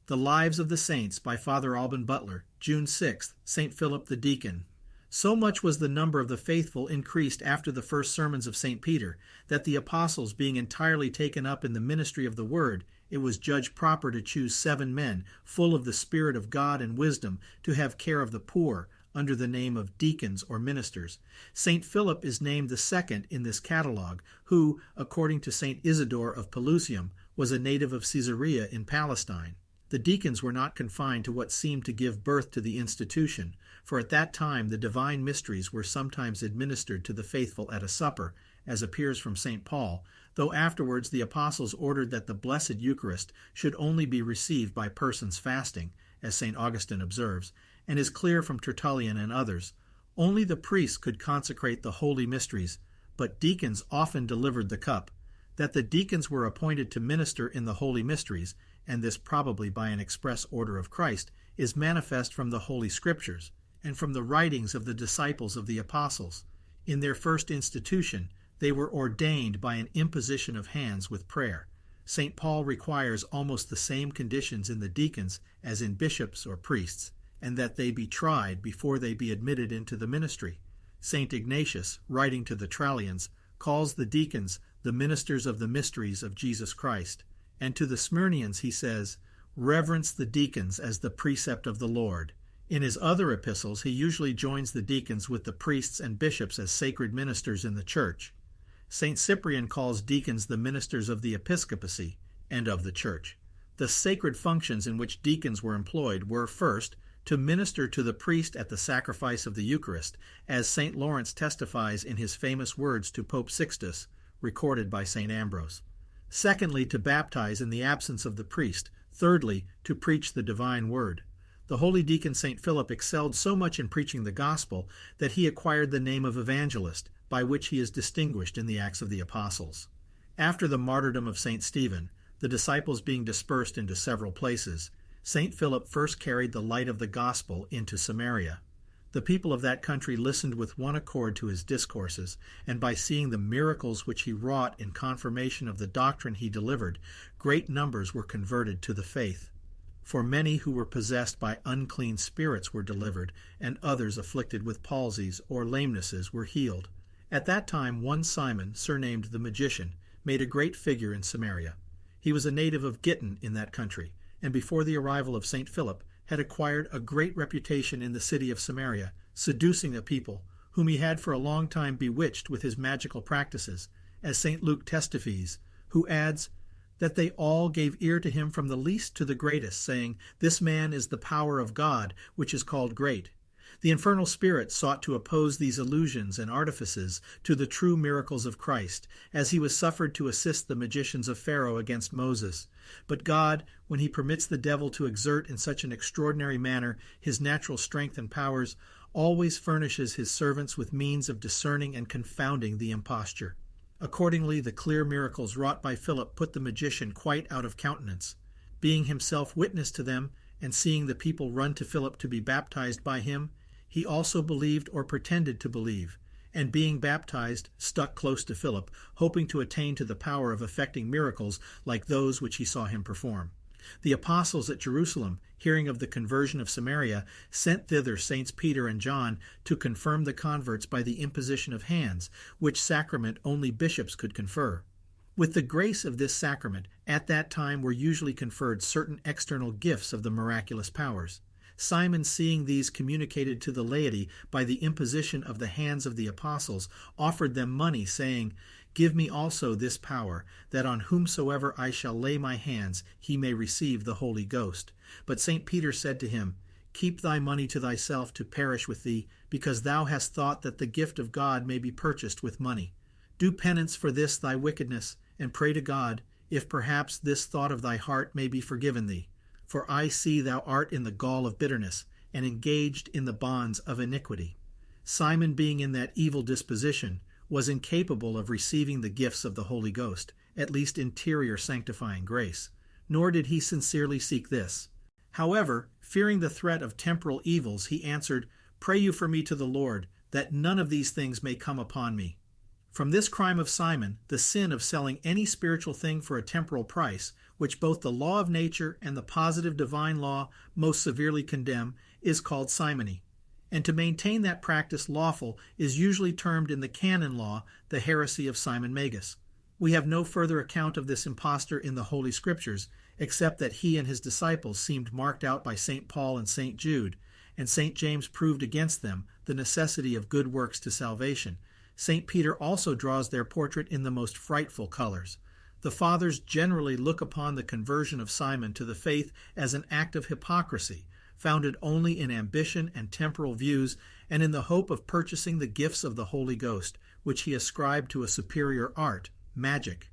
The Lives of the Saints by Father Alban Butler, June 6th, St. Philip the Deacon. So much was the number of the faithful increased after the first sermons of St. Peter, that the apostles being entirely taken up in the ministry of the word, it was judged proper to choose 7 men, full of the Spirit of God and wisdom, to have care of the poor, under the name of deacons or ministers. St. Philip is named the second in this catalogue, who, according to St. Isidore of Pelusium, was a native of Caesarea in Palestine. The deacons were not confined to what seemed to give birth to the institution, for at that time the divine mysteries were sometimes administered to the faithful at a supper, as appears from St. Paul, though afterwards the apostles ordered that the Blessed Eucharist should only be received by persons fasting, as St. Augustine observes, and is clear from Tertullian and others. Only the priests could consecrate the holy mysteries, but deacons often delivered the cup. That the deacons were appointed to minister in the holy mysteries, and this probably by an express order of Christ, is manifest from the Holy Scriptures, and from the writings of the disciples of the apostles. In their first institution, they were ordained by an imposition of hands with prayer. St. Paul requires almost the same conditions in the deacons as in bishops or priests, and that they be tried before they be admitted into the ministry. St. Ignatius, writing to the Trallians, calls the deacons the ministers of the mysteries of Jesus Christ. And to the Smyrnians he says, "Reverence the deacons as the precept of the Lord." In his other epistles he usually joins the deacons with the priests and bishops as sacred ministers in the church. St. Cyprian calls deacons the ministers of the episcopacy and of the church. The sacred functions in which deacons were employed were, first, to minister to the priest at the sacrifice of the Eucharist, as St. Lawrence testifies in his famous words to Pope Sixtus, recorded by St. Ambrose. Secondly, to baptize in the absence of the priest. Thirdly, to preach the divine word. The holy deacon St. Philip excelled so much in preaching the gospel that he acquired the name of evangelist, by which he is distinguished in the Acts of the Apostles. After the martyrdom of St. Stephen, the disciples being dispersed into several places, St. Philip first carried the light of the gospel into Samaria. The people of that country listened with one accord to his discourses, and by seeing the miracles which he wrought in confirmation of the doctrine he delivered, great numbers were converted to the faith. For many who were possessed by unclean spirits were delivered, and others afflicted with palsies or lamenesses were healed. At that time one Simon, surnamed the Magician, made a great figure in Samaria. He was a native of Gittin in that country, and before the arrival of St. Philip had acquired a great reputation in the city of Samaria, seducing the people, whom he had for a long time bewitched with his magical practices, as St. Luke testifies, who adds, that they all gave ear to him from the least to the greatest, saying, "This man is the power of God, which is called great." The infernal spirits sought to oppose these illusions and artifices to the true miracles of Christ, as he was suffered to assist the magicians of Pharaoh against Moses. But God, when he permits the devil to exert in such an extraordinary manner his natural strength and powers, always furnishes his servants with means of discerning and confounding the imposture. Accordingly, the clear miracles wrought by Philip put the magician quite out of countenance. Being himself witness to them, and seeing the people run to Philip to be baptized by him, he also believed or pretended to believe, and being baptized, stuck close to Philip, hoping to attain to the power of effecting miracles like those which he saw him perform. The apostles at Jerusalem, hearing of the conversion of Samaria, sent thither Saints Peter and John to confirm the converts by the imposition of hands, which sacrament only bishops could confer. With the grace of this sacrament, at that time were usually conferred certain external gifts of the miraculous powers. Simon, seeing these communicated to the laity by the imposition of the hands of the apostles, offered them money, saying, "Give me also this power, that on whomsoever I shall lay my hands, he may receive the Holy Ghost." But St. Peter said to him, "Keep thy money to thyself to perish with thee, because thou hast thought that the gift of God may be purchased with money. Do penance for this thy wickedness, and pray to God, if perhaps this thought of thy heart may be forgiven thee. For I see thou art in the gall of bitterness, and engaged in the bonds of iniquity." Simon, being in that evil disposition, was incapable of receiving the gifts of the Holy Ghost, at least interior sanctifying grace, nor did he sincerely seek this. However, fearing the threat of temporal evils, he answered, "Pray you for me to the Lord, that none of these things may come upon me." From this crime of Simon, the sin of selling any spiritual thing for a temporal price, which both the law of nature and the positive divine law most severely condemn, is called simony. And to maintain that practice lawful is usually termed in the canon law the heresy of Simon Magus. We have no further account of this impostor in the Holy Scriptures, except that he and his disciples seemed marked out by St. Paul and St. Jude, and St. James proved against them the necessity of good works to salvation. St. Peter also draws their portrait in the most frightful colors. The Fathers generally look upon the conversion of Simon to the faith as an act of hypocrisy, founded only in ambition and temporal views, and in the hope of purchasing the gifts of the Holy Ghost, which he ascribed to a superior art, magic.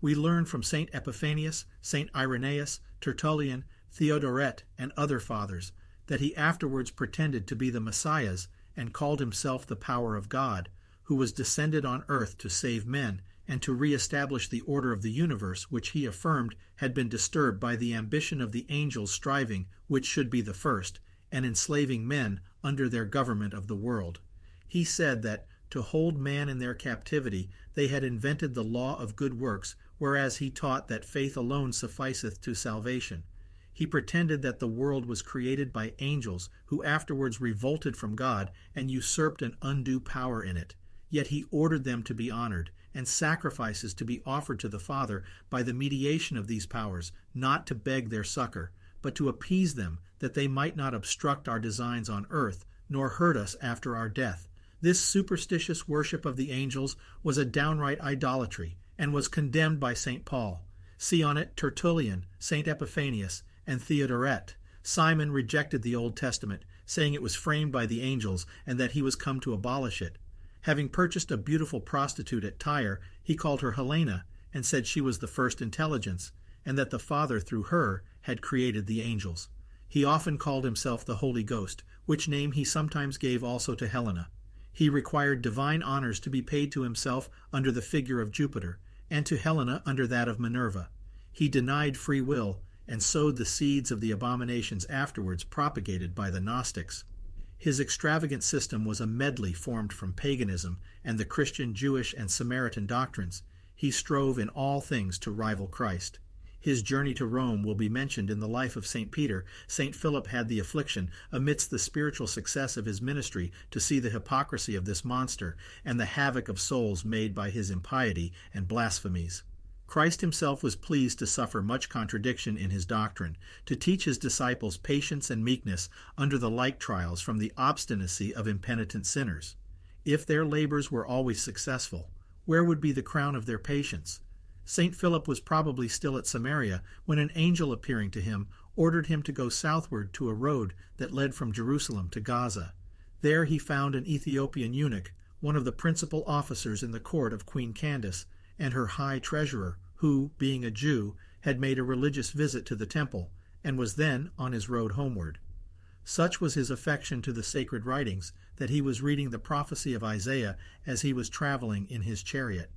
We learn from St. Epiphanius, St. Irenaeus, Tertullian, Theodoret, and other fathers, that he afterwards pretended to be the Messiah and called himself the power of God, who was descended on earth to save men and to re-establish the order of the universe, which he affirmed had been disturbed by the ambition of the angels striving which should be the first, and enslaving men under their government of the world. He said that, to hold man in their captivity, they had invented the law of good works, whereas he taught that faith alone sufficeth to salvation. He pretended that the world was created by angels, who afterwards revolted from God and usurped an undue power in it. Yet he ordered them to be honored, and sacrifices to be offered to the Father by the mediation of these powers, not to beg their succor, but to appease them, that they might not obstruct our designs on earth, nor hurt us after our death. This superstitious worship of the angels was a downright idolatry, and was condemned by St. Paul. See on it Tertullian, St. Epiphanius, and Theodoret. Simon rejected the Old Testament, saying it was framed by the angels, and that he was come to abolish it. Having purchased a beautiful prostitute at Tyre, he called her Helena, and said she was the first intelligence, and that the Father through her had created the angels. He often called himself the Holy Ghost, which name he sometimes gave also to Helena. He required divine honors to be paid to himself under the figure of Jupiter, and to Helena under that of Minerva. He denied free will, and sowed the seeds of the abominations afterwards propagated by the Gnostics. His extravagant system was a medley formed from paganism and the Christian, Jewish, and Samaritan doctrines. He strove in all things to rival Christ. His journey to Rome will be mentioned in the life of St. Peter. St. Philip had the affliction, amidst the spiritual success of his ministry, to see the hypocrisy of this monster and the havoc of souls made by his impiety and blasphemies. Christ himself was pleased to suffer much contradiction in his doctrine, to teach his disciples patience and meekness under the like trials from the obstinacy of impenitent sinners. If their labors were always successful, where would be the crown of their patience? St. Philip was probably still at Samaria when an angel appearing to him ordered him to go southward to a road that led from Jerusalem to Gaza. There he found an Ethiopian eunuch, one of the principal officers in the court of Queen Candace, and her high treasurer, who, being a Jew, had made a religious visit to the temple, and was then on his road homeward. Such was his affection to the sacred writings that he was reading the prophecy of Isaiah as he was traveling in his chariot.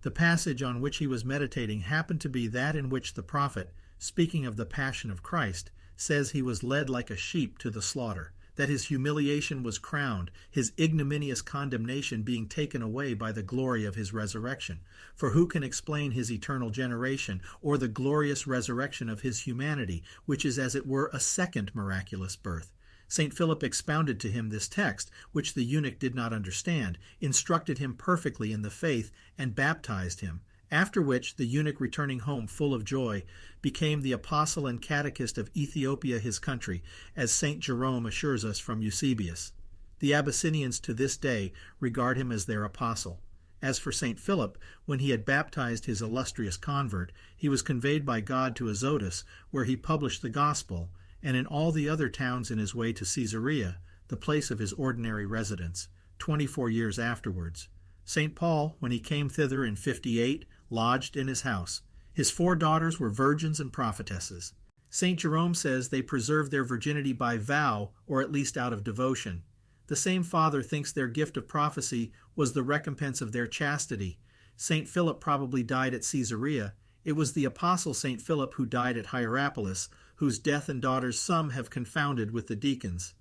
The passage on which he was meditating happened to be that in which the prophet, speaking of the passion of Christ, says he was led like a sheep to the slaughter, that his humiliation was crowned, his ignominious condemnation being taken away by the glory of his resurrection. For who can explain his eternal generation, or the glorious resurrection of his humanity, which is as it were a second miraculous birth? St. Philip expounded to him this text, which the eunuch did not understand, instructed him perfectly in the faith, and baptized him. After which the eunuch, returning home full of joy, became the apostle and catechist of Ethiopia his country, as St. Jerome assures us from Eusebius. The Abyssinians to this day regard him as their apostle. As for St. Philip, when he had baptized his illustrious convert, he was conveyed by God to Azotus, where he published the gospel, and in all the other towns in his way to Caesarea, the place of his ordinary residence, 24 years afterwards. St. Paul, when he came thither in 58, lodged in his house. His 4 daughters were virgins and prophetesses. St. Jerome says they preserved their virginity by vow, or at least out of devotion. The same father thinks their gift of prophecy was the recompense of their chastity. St. Philip probably died at Caesarea. It was the apostle St. Philip who died at Hierapolis, whose death and daughters some have confounded with the deacons.